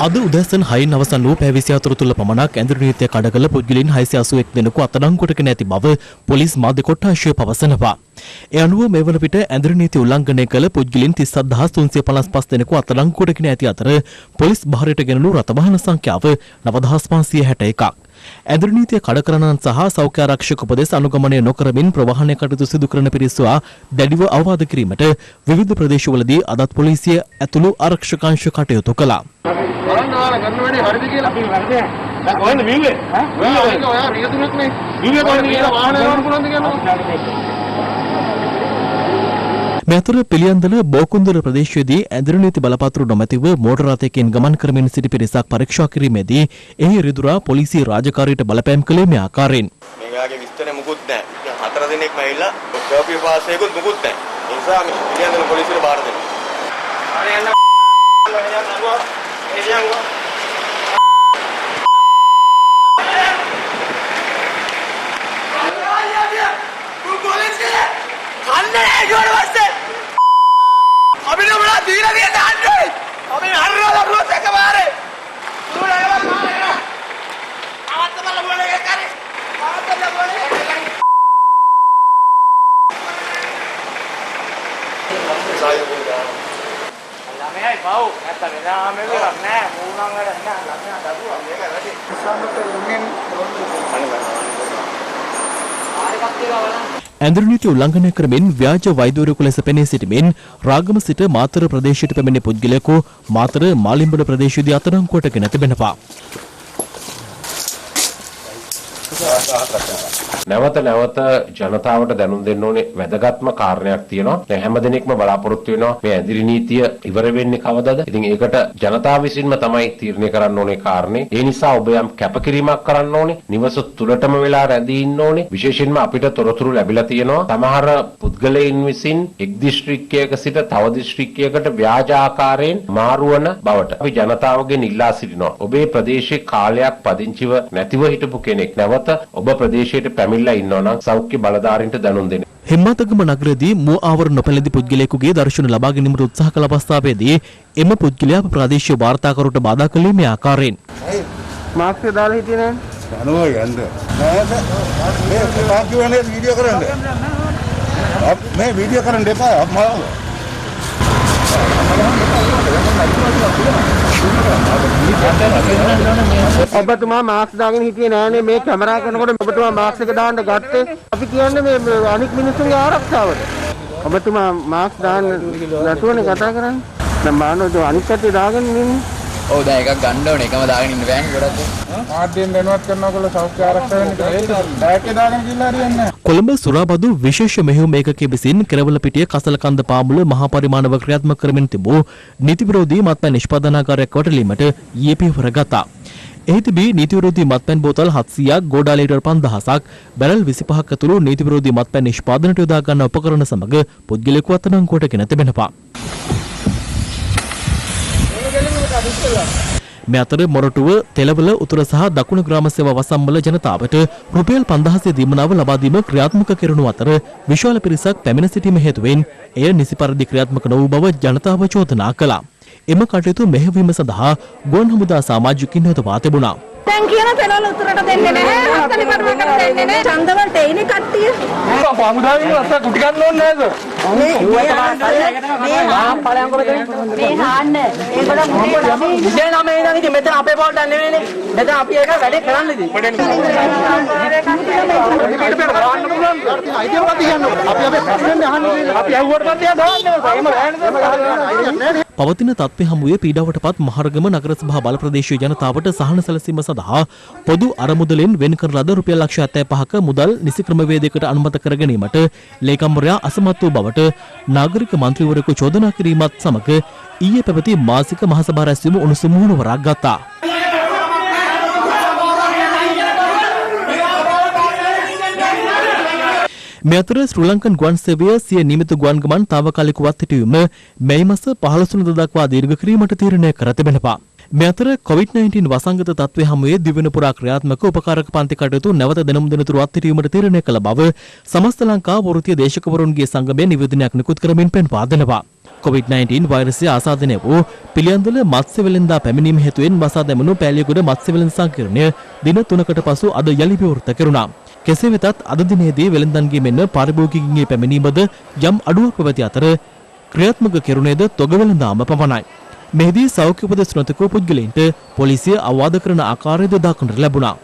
අද උදෑසන 6න් අවසන් වූ පැය 24 තුළ පමණක් ඉන්ද්‍රිය නීතිය කඩකල පුද්ගලයන් 681 දෙනෙකු අත්අඩංගුවට ගෙන ඇති බව පොලිස් මාධ්‍ය කොට්ඨාශය පවසනවා. ඒ අනුව මේ වන විට ඉන්ද්‍රිය නීතිය උල්ලංඝනය කළ පුද්ගලයන් 37355 දෙනෙකු අත්අඩංගුවට ගෙන ඇති අතර පොලිස් භාරයට ගෙනළු රථ වාහන සංඛ්‍යාව 9561ක්. ඉන්ද්‍රිය නීතිය කඩ කරනන් සහ සෞඛ්‍ය ආරක්ෂක උපදෙස් අනුගමනය නොකරමින් ප්‍රවාහන කටයුතු සිදු කරන පිරිසවා දැඩිව අවවාද කිරීමට විවිධ ප්‍රදේශවලදී අදත් පොලිසිය ඇතුළු ආරක්ෂකාංශ කටයුතු කළා. මේ අතර පිළියන්දල බෝකුන්දර ප්‍රදේශයේදී ඉන්ද්‍රිය නීති බලපත්‍ර නොමැතිව මෝටර රථයකින් ගමන් කරමින් සිටි පිරිසක් පරීක්ෂා කිරීමේදී එහි රිදුරා පොලිසිය රාජකාරියට බලපෑම් කළේ මේ ආකාරයෙන්. මේවාගේ විස්තරේ මුකුත් නැහැ. 4 දිනක් මයිලා කර්ෆියු පාස් එකකුත් මුකුත් නැහැ. ඒ නිසා මේ පිළියන්දල පොලිසියට බාර දෙනවා. අනේ යන්න ඉන්ද්‍රිය නීතිය උල්ලංඝනය කරමින් ව්‍යාජ වෛද්‍යවරයෙකු ලෙස පෙනී සිටමින් රාගම සිට මාතර ප්‍රදේශයට පැමිණි පුද්ගලයෙකු මාතර මාලිම්බඩ ප්‍රදේශයේදී අත්අඩංගුවට ගෙන තිබෙනවා. නැවත ජනතාවට දැනුම් දෙන්න ඕනේ වැදගත්ම කාරණයක් තියෙනවා. දැන් හැමදෙනෙක්ම බලාපොරොත්තු වෙනවා මේ ඉන්ද්‍රිය නීතිය ඉවර වෙන්නේ කවදද? ඉතින් ඒකට ජනතාව විසින්ම තමයි තීරණය කරන්න ඕනේ කාරණේ. ඒ නිසා ඔබ යම් කැපකිරීමක් කරන්න ඕනේ. නිවස තුලටම වෙලා රැඳී ඉන්න ඕනේ. විශේෂයෙන්ම අපිට තොරතුරු ලැබිලා තියෙනවා. සමහර පුද්ගලයන් විසින් එක් දිස්ත්‍රික්කයක සිට තව දිස්ත්‍රික්කයකට ව්‍යාජ ආකාරයෙන් මාරුවන බවට අපි ජනතාවගෙන් ඉල්ලා සිටිනවා. ඔබේ ප්‍රදේශයේ කාලයක් පදිංචිව නැතිව හිටපු කෙනෙක් නැවත ඔබ ප්‍රදේශයට පැමිණලා ඉන්නවා නම් සෞඛ්‍ය බලධාරීන්ට දැනුම් දෙන්න. හිම්මතගම නගරයේදී මූ ආවරණ නොපැළඳි පුද්ගලයෙකුගේ දර්ශන ලබා ගැනීමට උත්සාහ කළ අවස්ථාවේදී එම පුද්ගලයා ප්‍රාදේශීය වාර්තාකරුට බාධා කළේ මේ ආකාරයෙන්. මාස්ක් දාලා හිටියේ නෑ. අනෝයි යන්න. මේ පාකියුනේ වීඩියෝ කරන්න. මේ වීඩියෝ කරන්න එපා. ඔබතුමා මාස්ක් දාගෙන හිටියේ නෑනේ මේ කැමරා කරනකොට ඔබතුමා මාස්ක් එක දාන්න ගත්තේ අපි කියන්නේ මේ අනික් මිනිස්සුන්ගේ ආරක්ෂාවට ඔබතුමා මාස්ක් දාන්න නැතුවනේ කතා කරන්නේ දැන් මානවද අනිත් පැත්තේ දාගෙන ඉන්නේ ඔව් දැන් එකක් ගන්න ඕනේ එකම දාගෙන ඉන්න බෑනේ ගොඩක් මාධ්‍යෙන් දැනුවත් කරනකොට සෞඛ්‍ය ආරක්ෂා වෙන්න කියලා බෑග් එක දාගෙන ගිහලා හරියන්නේ නැහැ කොළඹ සුරාබදු විශේෂ මෙහෙයුම් ඒකකයේ විසින් කෙරවලපිටිය කසලකන්ද පාමුල මහා පරිමාණව ක්‍රියාත්මක කරමින් තිබූ නීති විරෝධී මත්පැන් නිෂ්පාදනාකාරයක් වටලීමට ඊයේ පියවර ගත්තා. එහි තිබී නීති විරෝධී මත්පැන් බෝතල් 700ක්, ගෝඩා ලීටර් 5000ක්, බැරල් 25ක් ඇතුළු නීති විරෝධී මත්පැන් නිෂ්පාදනයට යොදා ගන්න උපකරණ සමග පුද්ගලයෙකු අත්අඩංගුවට ගෙන තිබෙනවා. මේ අතර මොරටුව, තෙලවල, උතුර සහ දකුණු ග්‍රාම සේවා වසම්වල ජනතාවට රුපියල් 5000 දීමනාව ලබා දීම ක්‍රියාත්මක කරනු අතර විශාල පිරිසක් පැමිණ සිටීම හේතුවෙන් එය නිසි පරිදි ක්‍රියාත්මක නොවූ බව ජනතාව චෝදනා කළා. එම කටයුතු මෙහෙයවීම සඳහා ගුවන් හමුදා සමාජිකින් යොදවා තිබුණා. දැන් කියන තෙලවල උතුරට දෙන්නේ නැහැ. හස්තනි මඩුවකට දෙන්නේ නැහැ. ඡන්දවලට එයිනේ කට්ටිය. පාමුදාවින් අස්ස කුටි ගන්න ඕනේ නේද? මේ පළයන්කො මෙතන. මේ හාන්න. ඒගොල්ලෝ මුදේ නම එනවා ඉතින් මෙතන අපේ පොල්ට නෙවෙයිනේ. මෙතන අපි ඒක වැඩේ කරන්න ඉතින්. පවතින තත්ත්වය හමුවේ පීඩාවටපත් මහරගම නගර සභා බල ප්‍රදේශීය ජනතාවට සහන සැලසීම සඳහා පොදු අරමුදලෙන් වෙන් කරන ලද රුපියල් 75ක මුදල් නිසි ක්‍රමවේදයකට අනුමත කර ගැනීමට ලේකම්වරයා අසමත් වූ බවට නාගරික මන්ත්‍රීවරයෙකු චෝදනා කිරීමත් සමග ඊයේ පැවති මාසික මහසභා රැස්වීම උණුසුම් මුහුණුවරක් ගත්තා. මේ අතර ශ්‍රී ලංකන් ගුවන් සේවය සිය නියමිත ගුවන් ගමන් తాවකාලිකව අත්හිටුවීම මැයි මාස 15 වෙනිදා දක්වා දීර්ඝ කිරීමට තීරණය කර තිබෙනවා. මේ අතර COVID-19 වසංගත තත්ත්වය හමුවේ දිවයින පුරා ක්‍රියාත්මක උපකාරක පන්ති කටයුතු නැවත දෙනම දිනතුරු අත්හිටුවීමට තීරණය කළ බව සමස්ත ලංකා වෘත්තීය දේශකවරුන්ගේ සංගමයේ නිවේදනයක් නිකුත් කරමින් පෙන්වා දෙනවා. COVID-19 වෛරසය ආසාදනය වූ පිළියන්දල මත්ස්‍ය වෙළෙන්දා පැමිණීම හේතුවෙන් වසා දැමුණු පෑලියගොඩ මත්ස්‍ය වෙළෙඳ සංකීර්ණය දින 3කට පසු අද යලි විවෘත කෙරුණා. කෙසේ වෙතත් අද දිනේදී වෙළෙන්දන්ගේ මෙන්ම පාරිභෝගිකයින්ගේ පැමිණීමද යම් අඩුවක් පැවති අතර ක්‍රියාත්මක කෙරුණේද තොග වෙළඳාම පමණයි. මෙහිදී සෞඛ්‍ය උපදෙස් නොතකෝ පුද්ගලයින්ට පොලිසිය අවවාද කරන ආකාරයද දක්නට ලැබුණා.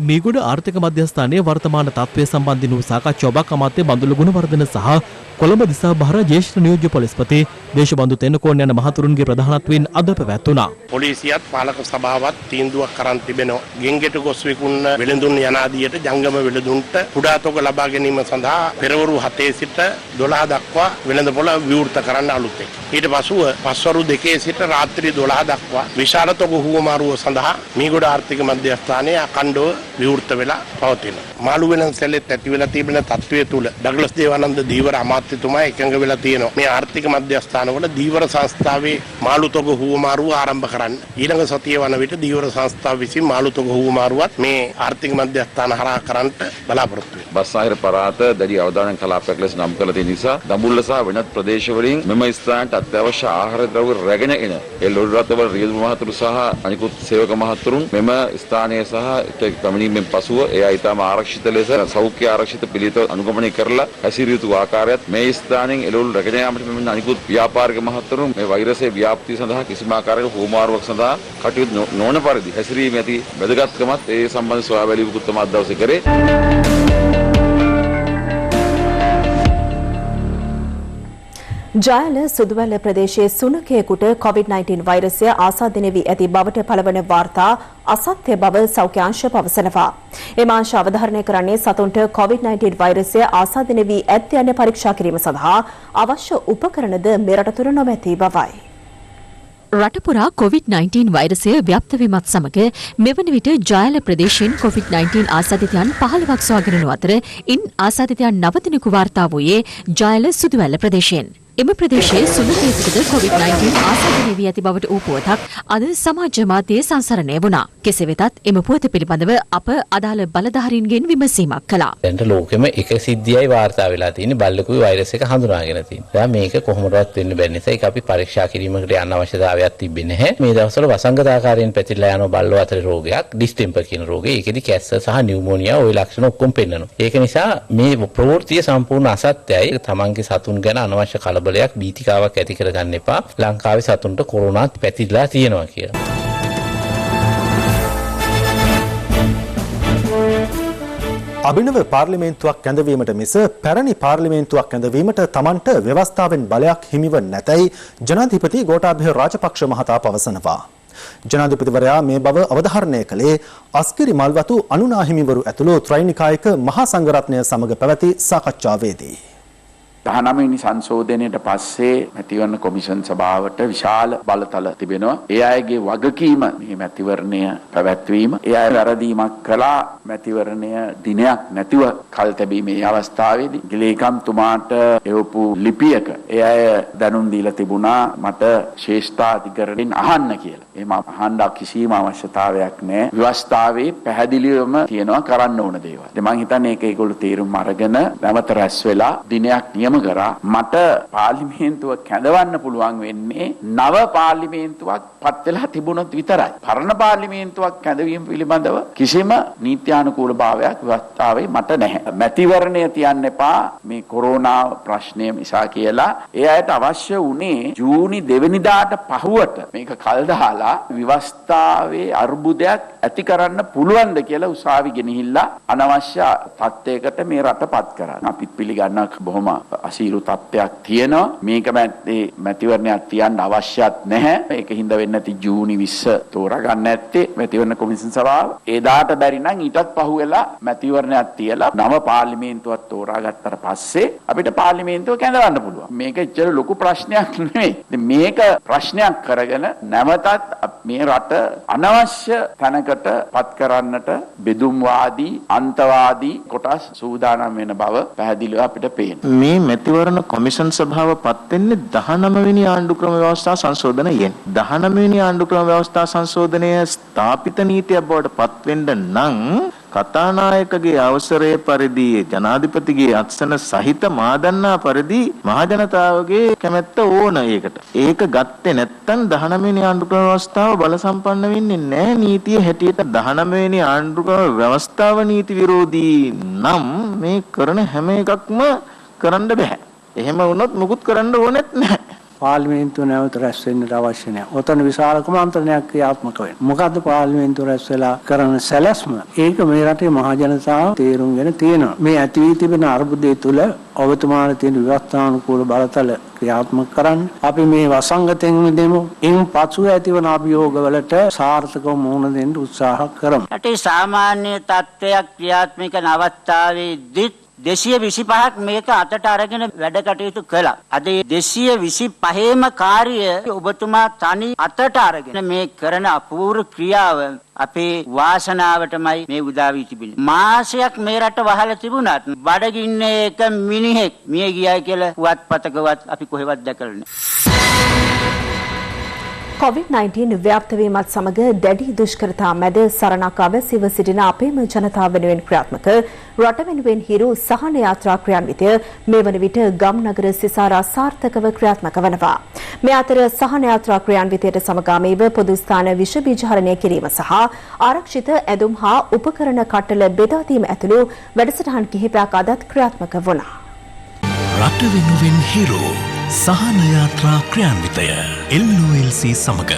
මීගොඩ ආර්ථික මධ්‍යස්ථානයේ වර්තමාන තත්ත්වය සම්බන්ධින් වූ සාකච්ඡාවක් අමාත්‍ය බඳුළු ගුණවර්ධන සහ කොළඹ දිසා බහර ජ්‍යෙෂ්ඨ නියෝජ්‍ය පොලිස්පති දේශබන්දු තෙන්නකෝන් යන මහතුරුන්ගේ ප්‍රධානත්වයෙන් අද පැවැත්වුණා. පොලිසියත් පාලක සභාවත් තීන්දුවක් කරන් තිබෙනවා. ගෙන්ගෙට ගොස් විකුණන වෙළඳුන් යනාදියට ජංගම වෙළඳුන්ට කුඩා තොග ලබා ගැනීම සඳහා පෙරවරු 7 සිට 12 දක්වා වෙළඳපොළ විවෘත කරන්න අලුතෙන්. ඊට පසුව පස්වරු 2 සිට රාත්‍රී 12 දක්වා විශාල තොග හුවමාරුව සඳහා මීගොඩ ආර්ථික මධ්‍යස්ථානයේ අඛණ්ඩව විවෘත වෙලා පවතිනවා. මාළු වෙළඳ සැලෙත් ඇති වෙලා තිබෙන තත්ත්වය තුල ඩග්ලස් දේවානන්ද දීවර අමාත්‍යතුමා එකඟ වෙලා තියෙනවා. මේ ආර්ථික මධ්‍යස්ථානවල දීවර සංස්ථාවේ මාළු තොග හුවමාරුව ආරම්භ කරන්න. ඊළඟ සතිය වන විට දීවර සංස්ථාව විසින් මාළු තොග හුවමාරුවත් මේ ආර්ථික මධ්‍යස්ථාන හරහා කරන්නට බලාපොරොත්තු වෙනවා. බස්නාහිර පළාත දැඩි අවධානයෙන් කලාපයක් ලෙස නම් කළ තියෙන නිසා දඹුල්ල සහ වෙනත් ප්‍රදේශවලින් මෙම ස්ථානට අත්‍යවශ්‍ය ආහාර ද්‍රව්‍ය රැගෙන එන ඒ ලොරි රථවල රියදුරු මහතුරු සහ අනිකුත් සේවක මහතුරුන් මෙම ස්ථානයේ සහ පැමිණීමෙන් පසුව ඒ අයිතාම ආරක්ෂිත ලෙස සෞඛ්‍ය ආරක්ෂිත පිළිවෙත අනුගමනය කරලා හැසිරිය යුතු ආකාරයත් මේ ස්ථානයෙන් එළවලු රැගෙන යාමට මෙන්න අනිකුත් ව්‍යාපාරික මහතුරුන් මේ වෛරසයේ ව්‍යාප්තිය සඳහා කිසිම ආකාරයක හුවමාරුවක් සඳහා කටයුතු නොවන පරිදි හැසිරීමේ ඇති වැදගත්කමත් ඒ සම්බන්ධ සොයා බැලීමකුත් තමයි අද දවසේ කරේ. ජයල සුදුවැල්ල ප්‍රදේශයේ සුනකයෙකුට COVID-19 වෛරසය ආසාදනය වී ඇති බවට පළවන වාර්තා අසත්‍ය බව සෞඛ්‍ය අංශ පවසනවා. එම අංශ අවධාරණය කරන්නේ සතුන්ට COVID-19 වෛරසය ආසාදනය වී ඇත් යන පරීක්ෂා කිරීම සඳහා අවශ්‍ය උපකරණද මෙරට තුළ නොමැති බවයි. රටපුරා COVID-19 වෛරසය ව්‍යාප්ත වීමත් සමග මෙවන විට ජයල ප්‍රදේශයෙන් COVID-19 ආසාදිතයන් 15ක් සොයාගෙන අතර ඉන් ආසාදිතයන් 9 දෙනෙකු වාර්තා වූයේ ජයල සුදුවැල්ල ප්‍රදේශයෙන්. එම ප්‍රදේශයේ සුළුකයෙකුට COVID-19 ආසාදනය වී ඇති බවට වූ පුවතක් අද සමාජ මාධ්‍යයේ සංසරණය වුණා. කෙසේ වෙතත් එම පුවත පිළිබඳව අප අදාළ බලධාරීන්ගෙන් විමසීමක් කළා. දැන් ලෝකෙම එක සිද්ධියයි වාර්තා වෙලා තියෙන්නේ බල්ලකුයි වෛරස් එක හඳුනාගෙන තියෙනවා. දැන් මේක කොහොමදවත් වෙන්න බැරි නිසා ඒක අපි පරීක්ෂා කිරීමකට යන්න අවශ්‍යතාවයක් තිබෙන්නේ නැහැ. මේ දවස්වල වසංගතාකාරයෙන් පැතිරලා යන බල්ලෝ අතර රෝගයක් ඩිස්ටෙම්පර් කියන රෝගය. ඒකෙදි කැස්සර් සහ නියුමෝනියා ওই ලක්ෂණ ඔක්කොම පෙන්වනවා. ඒක නිසා මේ ප්‍රවෘත්තිය සම්පූර්ණ අසත්‍යයි. තමන්ගේ සතුන් ගැන අනවශ්‍ය බලයක් බීතිකාවක් ඇති කරගන්න එපා. ලංකාවේ සතුන්ට කොරෝනා පැතිරලා තියෙනවා කියලා. අභිනව පාර්ලිමේන්තුවක් ඇඳවීමට මිස පැරණි පාර්ලිමේන්තුවක් ඇඳවීමට තමන්ට ව්‍යවස්ථාවෙන් බලයක් හිමිව නැතැයි ජනාධිපති ගෝඨාභය රාජපක්ෂ මහතා පවසනවා. ජනාධිපතිවරයා මේ බව අවධාරණය කළේ අස්කිරි මල්වතු අනුනාහිමිවරු ඇතුළු ත්‍රෛනිකායක මහා සංඝරත්නය සමග පැවති සාකච්ඡාවේදී. 19 වෙනි සංශෝධනයට පස්සේ මැතිවරණ කොමිෂන් සභාවට විශාල බලතල තිබෙනවා. ඒ අයගේ වගකීම මේ මැතිවරණය පැවැත්වීම. ඒ අය වැරදීමක් කළා මැතිවරණය දිනයක් නැතිව කල් තැබීමේ අවස්ථාවේදී ගලේකම්තුමාට එවපු ලිපියක ඒ අය දැනුම් දීලා තිබුණා මට ශ්‍රේෂ්ඨාධිකරණයෙන් අහන්න කියලා. එහෙම අහන්න කිසිම අවශ්‍යතාවයක් නැහැ. ව්‍යවස්ථාවේ පැහැදිලිවම තියෙනවා කරන්න ඕන දේවල්. මම හිතන්නේ ඒක ඒගොල්ලෝ තීරුම් අරගෙන නැවත රැස් වෙලා දිනයක් නියම කරා මට පාර්ලිමේන්තුව කැඳවන්න පුළුවන් වෙන්නේ නව පාර්ලිමේන්තුවක් පත් වෙලා තිබුණොත් විතරයි. පරණ පාර්ලිමේන්තුවක් කැඳවීම පිළිබඳව කිසිම නීත්‍යානුකූල භාවයක් ව්‍යවස්ථාවේ මට නැහැ. මැතිවරණය තියන්න එපා මේ කොරෝනා ප්‍රශ්නය නිසා කියලා ඒ අයට අවශ්‍ය වුණේ ජූනි 2 වෙනිදාට පහුවට මේක කල් දාලා ව්‍යවස්ථාවේ අර්බුදයක් ඇති කරන්න පුළුවන්ද කියලා උසාවි ගෙනහිල්ලා අනවශ්‍ය තත්ත්වයකට මේ රටපත් කරා. අපිත් පිළිගන්නවා බොහොම අසීරු තත්ත්වයක් තියෙනවා. මේක මැතිවරණයක් තියන්න අවශ්‍යත් නැහැ. ඒක හින්දා වෙන්නේ නැති ජූනි 20 තෝරාගන්න ඇත්තේ මැතිවරණ කොමිෂන් සභාව. එදාට බැරි නම් ඊටත් පහුවෙලා මැතිවරණයක් තියලා නව පාර්ලිමේන්තුවක් තෝරාගත්තට පස්සේ අපිට පාර්ලිමේන්තුව කැඳවන්න පුළුවන්. මේක එච්චර ලොකු ප්‍රශ්නයක් නෙවෙයි. මේක ප්‍රශ්නයක් කරගෙන නැවතත් මේ රට අනවශ්‍ය තැනකට පත් කරන්නට බෙදුම්වාදී අන්තවාදී කොටස් සූදානම් වෙන බව පැහැදිලිව අපිට පේනවා. මේ මැතිවරණ කොමිෂන් සභාව පත් වෙන්නේ 19 වෙනි ආණ්ඩුක්‍රම ව්‍යවස්ථා සංශෝධනයෙන්. 19 වෙනි ආණ්ඩුක්‍රම ව්‍යවස්ථා සංශෝධනය ස්ථාපිත නීතියක් බවට පත් වෙන්න නම් කතානායකගේ අවසරය පරිදි ජනාධිපතිගේ අත්සන සහිත මා දන්නා පරිදි මහජනතාවගේ කැමැත්ත ඕන ඒකට. ඒක ගත්තේ නැත්නම් 19 වෙනි ආණ්ඩුක්‍රම ව්‍යවස්ථාව බල සම්පන්න වෙන්නේ නැහැ. නීතිය හැටියට 19 වෙනි ආණ්ඩුක්‍රම ව්‍යවස්ථාව නීති විරෝධී නම් මේ කරන හැම එකක්ම කරන්න බෑ. එහෙම වුණොත් මුකුත් කරන්න ඕනෙත් නැහැ. පාර්ලිමේන්තුව නැවත රැස් වෙන්නට අවශ්‍ය නැහැ. ඔතන විශාල කුමන්ත්‍රණයක් ක්‍රියාත්මක වෙනවා. මොකද්ද පාර්ලිමේන්තුව රැස් වෙලා කරන සැලැස්ම? ඒක මේ රටේ මහ ජනතාව තේරුම්ගෙන තියෙනවා. මේ ඇති වී තිබෙන අර්බුදය තුළ ඔබතුමාලා තියෙන ව්‍යවස්ථානුකූල බලතල ක්‍රියාත්මක කරන්න අපි මේ වසංගතයෙන් මිදෙමු. ඉන් පසු ඇතිවන අභියෝගවලට සාර්ථකව මුහුණ දෙන්න උත්සාහ කරමු. රටේ සාමාන්‍ය තත්ත්වයක් ක්‍රියාත්මක කරන අවස්ථාවේදී 225ක් මේක අතට අරගෙන වැඩ කටයුතු කළා. අද 225ම කාර්ය ඔබතුමා තනි අතට අරගෙන මේ කරන අපූර්ව ක්‍රියාව අපේ වාසනාවටමයි මේ උදා වී තිබෙන්නේ. මාසයක් මේ රට වහලා තිබුණත් බඩගින්නේ එක මිනිහෙක් මිය ගියා කියලා පුවත්පතකවත් අපි කොහෙවත් දැකලා නැහැ. COVID-19 ව්‍යාප්ත වීමත් සමග දැඩි දුෂ්කරතා මැද සරණක් අවැසිව සිටින අපේම ජනතාව වෙනුවෙන් ක්‍රියාත්මක රට වෙනුවෙන් හිරු සහන යාත්‍රා ක්‍රියාන්විතය මේ වන විට ගම්නගර සිසාරා සාර්ථකව ක්‍රියාත්මක වනවා. මේ අතර සහන යාත්‍රා ක්‍රියාන්විතයට සමගාමීව පොදු ස්ථාන විෂ බීජහරණය කිරීම සහ ආරක්ෂිත ඇඳුම් හා උපකරණ කට්ටල බෙදා දීම ඇතුළු වැඩසටහන් කිහිපයක් අදත් ක්‍රියාත්මක වුණා. රට වෙනුවෙන් හිරු සහන යාත්‍රා ක්‍රියාන්විතය LOLC සමග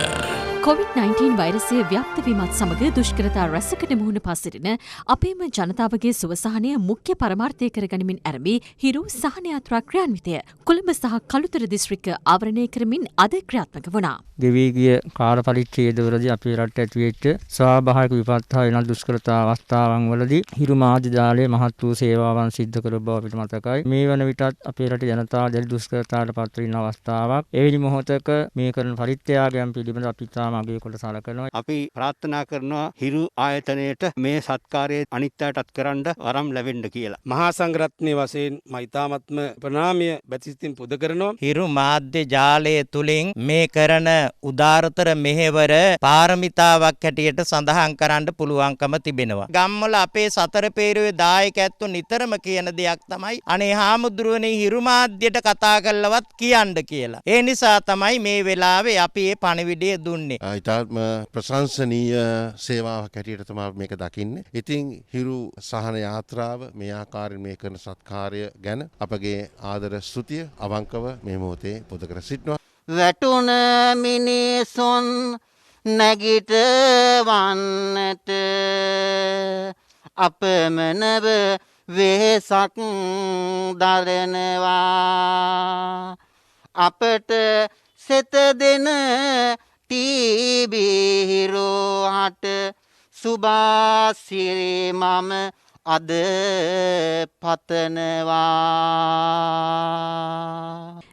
COVID-19 වෛරසය ව්‍යාප්ත වීමත් සමග දුෂ්කරතා රැසකට මුහුණ පා සිටින අපේම ජනතාවගේ සුවසහනය මුඛ්‍ය පරමාර්ථය කරගනිමින් ආරම්භී හිරු සහන යාත්‍රා ක්‍රියාන්විතය කොළඹ සහ කළුතර දිස්ත්‍රික්ක ආවරණය කරමින් අද ක්‍රියාත්මක වුණා. ගෙවී ගිය කාල පරිච්ඡේදවලදී අපේ රටට ඇතිවෙච්ච ස්වාභාවික විපත් හා වෙනත් දුෂ්කරතා අවස්ථාවන් වලදී හිරු මාධ්‍ය ජාලය මහත් වූ සේවාවන් සිද්ධ කළ බව අපිට මතකයි. මේ වන විටත් අපේ රටේ ජනතාව දැඩි දුෂ්කරතාවට පත් වෙන අවස්ථාවක්. එවැනි මොහොතක මේ කරන පරිත්‍යාගයන් පිළිබඳ අපි මගේ කොට සලකනවා. අපි ප්‍රාර්ථනා කරනවා හිරු ආයතනයට මේ සත්කාරයේ අනිත් අයටත් කරන්න වරම් ලැබෙන්න කියලා. මහා සංඝරත්නයේ වශයෙන් මම ඊ타මත්ම ප්‍රණාමය බැතිසිතින් පුද කරනවා. හිරු මාධ්‍ය ජාලය තුලින් මේ කරන උදාරතර මෙහෙවර පාරමිතාවක් හැටියට සඳහන් කරන්න පුළුවන්කම තිබෙනවා. ගම්වල අපේ සතර පේරුවේ දායකයන්තු නිතරම කියන දෙයක් තමයි අනේ හාමුදුරුවනේ හිරු මාධ්‍යයට කතා කරලවත් කියන්න කියලා. ඒ නිසා තමයි මේ වෙලාවේ අපි මේ පණිවිඩය දුන්නේ. ඉතාම ප්‍රශංසනීය සේවාවක් හැටියට තමයි මේක දකින්නේ. ඉතින් හිරු සහන යාත්‍රාව මේ ආකාරයෙන් මේ කරන සත්කාරය ගැන අපගේ ආදර ස්තුතිය අවංකව මේ මොහොතේ පුද කර සිටිනවා. වැටුණ මිනිසුන් නැගිටවන්නට අපමණව වෙහසක් දරනවා අපට සෙත දෙන තීබිහිරෝහට සුභාසිරි මම අද පතනවා.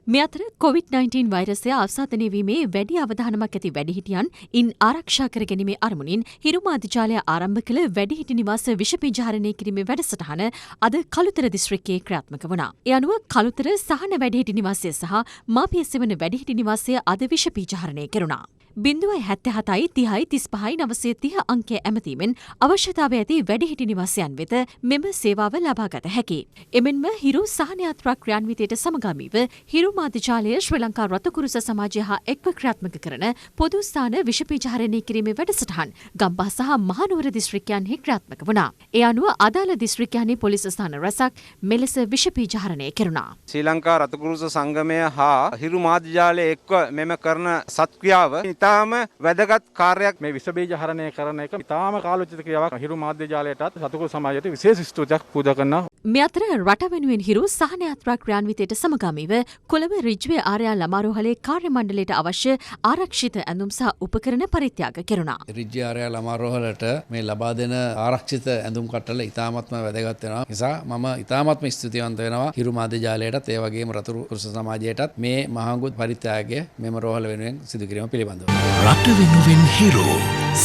මේ අතර COVID-19 වෛරසය අවසාදනය වීමේ වැඩි අවධානමක් ඇති වැඩිහිටියන් ඉන් ආරක්ෂා කර ගැනීමේ අරමුණින් හිරුම අධිජාලය ආරම්භ කළ වැඩිහිටි නිවාස විෂපීජාරණය කිරීමේ වැඩසටහන අද කළුතර දිස්ත්‍රික්කයේ ක්‍රියාත්මක වුණා. ඒ අනුව කළුතර සහන වැඩිහිටි නිවාසය සහ මාපිය සෙවන වැඩිහිටි නිවාසය අද විෂපීජාරණය කෙරුණා. 077යි 30යි 35යි 930 අංකය ඇමතීමෙන් අවශ්‍යතාවය ඇති වැඩිහිටි නිවාසයන් වෙත මෙම සේවාව ලබාගත හැකියි. එමෙන්ම හිරු සහන යාත්‍රා ක්‍රියාන්විතයට සමගාමීව හිරු මාධ්‍යජාලය ශ්‍රී ලංකා රතකුරුස සමාජය හා එක්ව ක්‍රියාත්මක කරන පොදු ස්ථාන විෂපීජාරණය කිරීමේ වැඩසටහන් ගම්පහ සහ මහනුවර දිස්ත්‍රික්කයන්හි ක්‍රියාත්මක වුණා. ඒ අනුව අදාළ දිස්ත්‍රික්කයන්හි පොලිස් ස්ථාන රැසක් මෙලෙස විෂපීජාරණය කෙරුණා. ශ්‍රී ලංකා රතකුරුස සංගමය හා හිරු මාධ්‍යජාලය එක්ව මෙම කරන සත්ක්‍රියාව ඉතාම වැදගත් කාර්යයක්. මේ විෂබීජහරණය කරන එක ඉතාම කාලෝචිත ක්‍රියාවක්. හිරු මාධ්‍යජාලයටත් රතකුරුස සමාජයට විශේෂ ස්තුතියක් පූජා කරනවා. මේ අතර රට වෙනුවෙන් හිරු සහන යාත්‍රා ක්‍රියාන්විතයට සමගාමීව කොළඹ රිජ්වේ ආර්යා ළමාරෝහලේ කාර්ය මණ්ඩලයට අවශ්‍ය ආරක්ෂිත ඇඳුම් සහ උපකරණ පරිත්‍යාග කෙරුණා. රිජ්වේ ආර්යා ළමාරෝහලට මේ ලබා දෙන ආරක්ෂිත ඇඳුම් කට්ටල ඉතාමත්ම වැදගත් වෙනවා. නිසා මම ඉතාමත්ම ස්තුතිවන්ත වෙනවා හිරු මාධ්‍යජාලයටත් ඒ වගේම රතකුරුස සමාජයටත් මේ මහඟු පරිත්‍යාගය මෙම රෝහල වෙනුවෙන් සිදු කිරීම පිළිබඳව. රට වෙනුවෙන් හිරු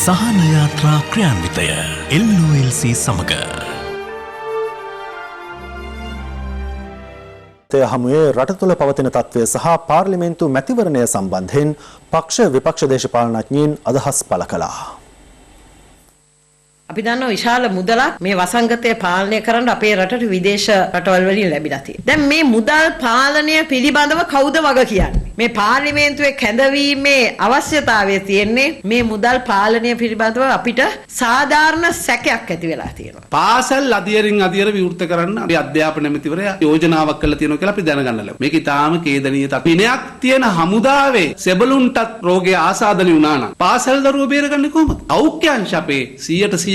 සහන යාත්‍රා ක්‍රියාන්විතය LOLC සමග හමුවේ රට තුළ පවතින තත්ත්වය සහ පාර්ලිමේන්තු මැතිවරණය සම්බන්ධයෙන් පක්ෂ විපක්ෂ දේශපාලනඥයින් අදහස් පළ කළා. අපි දන්නවා විශාල මුදලක් මේ වසංගතය පාලනය කරන්න අපේ රටට විදේශ රටවල් වලින් ලැබිලා තියෙනවා. දැන් මේ මුදල් පාලනය පිළිබඳව කවුද වග කියන්නේ? මේ පාර්ලිමේන්තුවේ කැඳවීමේ අවශ්‍යතාවය තියෙන්නේ මේ මුදල් පාලනය පිළිබඳව අපිට සාධාරණ සැකයක් ඇති වෙලා තියෙනවා. පාසල් අධියරින් අධියර විවෘත කරන්න අපි අධ්‍යාපන ඇමතිවරයා යෝජනාවක් කළා තියෙනවා කියලා අපි දැනගන්න ලැබුණා. මේක ඉතාම ඛේදනීය තත්ත්වයක්. විනයක් තියෙන හමුදාවේ සෙබළුන්ටත් රෝගය ආසාදනය වුණා නම් පාසල් දරුවෝ බේරගන්නේ කොහොමද? අවුක්‍යංශ අපේ 100%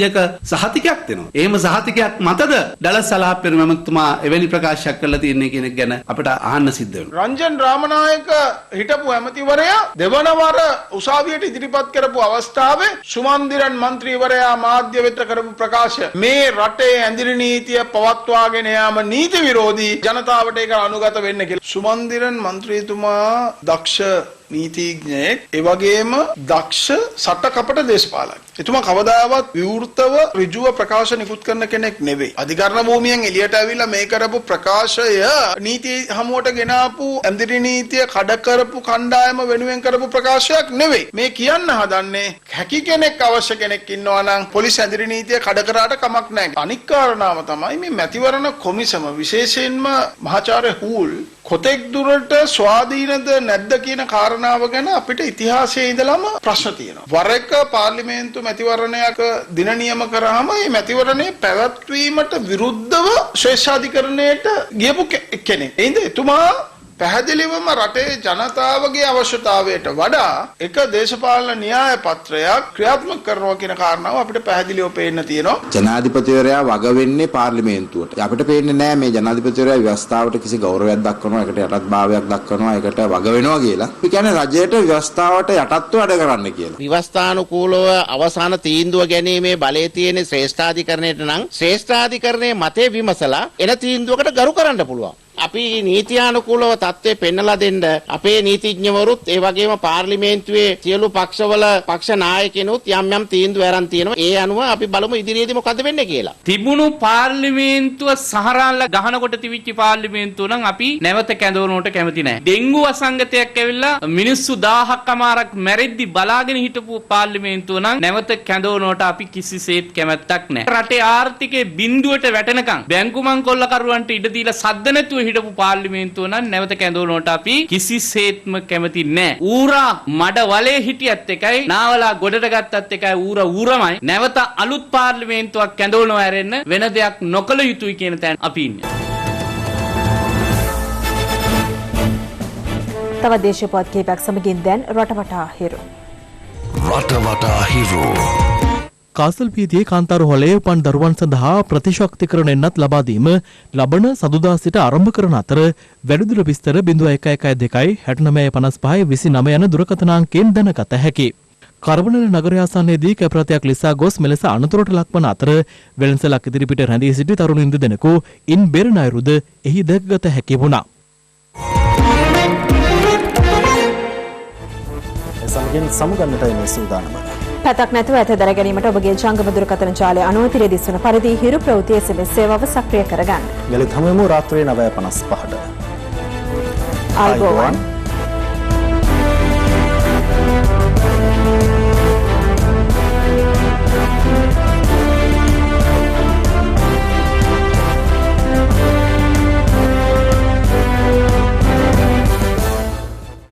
සහතිකයක් දෙනවා. එහෙම සහතිකයක් මතද ඩලස් සලාප්පේ මැතිතුමා එවැනි ප්‍රකාශයක් කළා තියෙන්නේ කියන එක ගැන අපිට අහන්න සිද්ධ වෙනවා. රංජන් රාමනායක හිටපු ඇමතිවරයා දෙවන වර උසාවියට ඉදිරිපත් කරපු අවස්ථාවේ සුමන්දිරන් මන්ත්‍රීවරයා මාධ්‍ය වෙත කරපු ප්‍රකාශය මේ රටේ ඇඳිරි නීතිය පවත්වාගෙන යාම නීති විරෝධී ජනතාවට ඒක අනුගත වෙන්න කියලා. සුමන්දිරන් මන්ත්‍රීතුමා දක්ෂ නීතිඥයෙක් ඒ වගේම දක්ෂ සටකපට දේශපාලකයෙක්. එතුමා කවදාවත් විවෘතව ඍජුව ප්‍රකාශ නිකුත් කරන කෙනෙක් නෙවෙයි. අධිකරණ භූමියෙන් එළියට ඇවිල්ලා මේ කරපු ප්‍රකාශය නීති හමුවට ගෙනාපු ඇඳිරි නීතිය කඩ කරපු කණ්ඩායම වෙනුවෙන් කරපු ප්‍රකාශයක් නෙවෙයි. මේ කියන්න හදන්නේ හැකි කෙනෙක් අවශ්‍ය කෙනෙක් ඉන්නවා නම් පොලිස් ඇඳිරි නීතිය කඩ කරාට කමක් නැහැ. අනික් කාරණාව තමයි මේ මැතිවරණ කොමිසම විශේෂයෙන්ම මහාචාර්ය හූල් කොතෙක් දුරට ස්වාධීනද නැද්ද කියන කාරණාව ගැන අපිට ඉතිහාසයේ ඉඳලම ප්‍රශ්න තියෙනවා. වර එක පාර්ලිමේන්තු මැතිවරණයක දින නියම කරාම මේ මැතිවරණේ පැවැත්වීමට විරුද්ධව ශ්‍රේෂ්ඨාධිකරණයට ගියපු කෙනෙක්. එහෙනම් එතුමා පැහැදිලිවම රටේ ජනතාවගේ අවශ්‍යතාවයට වඩා එක දේශපාලන න්‍යාය පත්‍රයක් ක්‍රියාත්මක කරනවා කියන කාරණාව අපිට පැහැදිලිව පේන්න තියෙනවා. ජනාධිපතිවරයා වග වෙන්නේ පාර්ලිමේන්තුවට. අපිට පේන්නේ නැහැ මේ ජනාධිපතිවරයා ව්‍යවස්ථාවට කිසි ගෞරවයක් දක්වනවා, ඒකට යටත්භාවයක් දක්වනවා, ඒකට වග වෙනවා කියලා. අපි කියන්නේ රජයට ව්‍යවස්ථාවට යටත්ව වැඩ කරන්න කියලා. ව්‍යවස්ථානුකූලව අවසාන තීන්දුව ගැනීමේ බලය තියෙන ශ්‍රේෂ්ඨාධිකරණයට නම් ශ්‍රේෂ්ඨාධිකරණයේ මතය විමසලා එන තීන්දුවකට ගරු කරන්න පුළුවන්. අපි නීතියානුකූලව තත්ත්වය පෙන්වලා දෙන්න අපේ නීතිඥවරුත් ඒ වගේම පාර්ලිමේන්තුවේ සියලු පක්ෂවල පක්ෂ නායකයනුත් යම් යම් තීන්දුව අරන් තියෙනවා. ඒ අනුව අපි බලමු ඉදිරියේදී මොකද වෙන්නේ කියලා. තිබුණු පාර්ලිමේන්තුව සහරාල්ලා ගහනකොට තිබිච්ච පාර්ලිමේන්තුව නම් අපි නැවත කැඳවනවට කැමති නැහැ. ඩෙන්ගු අසංගතයක් ඇවිල්ලා මිනිස්සු 1000ක් අමාරක් මැරෙද්දි බලාගෙන හිටපු පාර්ලිමේන්තුව නම් නැවත කැඳවනවට අපි කිසිසේත් කැමැත්තක් නැහැ. රටේ ආර්ථිකයේ බිඳුවට වැටෙනකම් බැංකු මංකොල්ලකරුවන්ට ඉඩ දීලා සද්ද නැතුව හිටපු පාර්ලිමේන්තුව නම් නැවත කැඳවනවට අපි කිසිසේත්ම කැමති නැහැ. ඌරා මඩ වලේ හිටියත් එකයි නාවලා ගොඩට ගත්තත් එකයි ඌරමයි. නැවත අලුත් පාර්ලිමේන්තුවක් කැඳවනවා ඇරෙන්න වෙන දෙයක් නොකළ යුතුයි කියන තැන අපි ඉන්නේ. තවත් දේශීය කිහිපයක් සමගින් දැන් රටවටා හිරු. රටවටා හිරු. කාසල් වීදියේ කාන්තාර හොලේ උපන් දරුවන් සඳහා ප්‍රතිශක්තිකරණ එන්නත් ලබා දීම ලබන සදුදා සිට ආරම්භ කරන අතර වැඩිදුර විස්තර 0112 6955 29 යන දුරකථනාංකයෙන් දැනගත හැකියි. කරවනල නගරය ආසන්නයේදී කැපරතයක් ලිසා ගොස් මෙලෙස අනතුරට ලක්වන අතර වෙළඳසලක් ඉදිරිපිට රැඳී සිටි තරුණින් දෙදෙනෙකු ඉන් බේරන අයුරුද එහි දැකගත හැකි වුණා. සමගින් සමුගන්නටයි මේ සූදානම. පැතක් නැතුව ඇත දර ගැනීමට ඔබගේ ජංගම දුරකථන ජාලය අනුමැතිය දිස්වන පරිදි හිරු ප්‍රවෘත්ති SMS සේවාව සක්‍රිය කරගන්න. යළිත් හමුවෙමු රාත්‍රියේ 9:55ට. ආයුබෝවන්.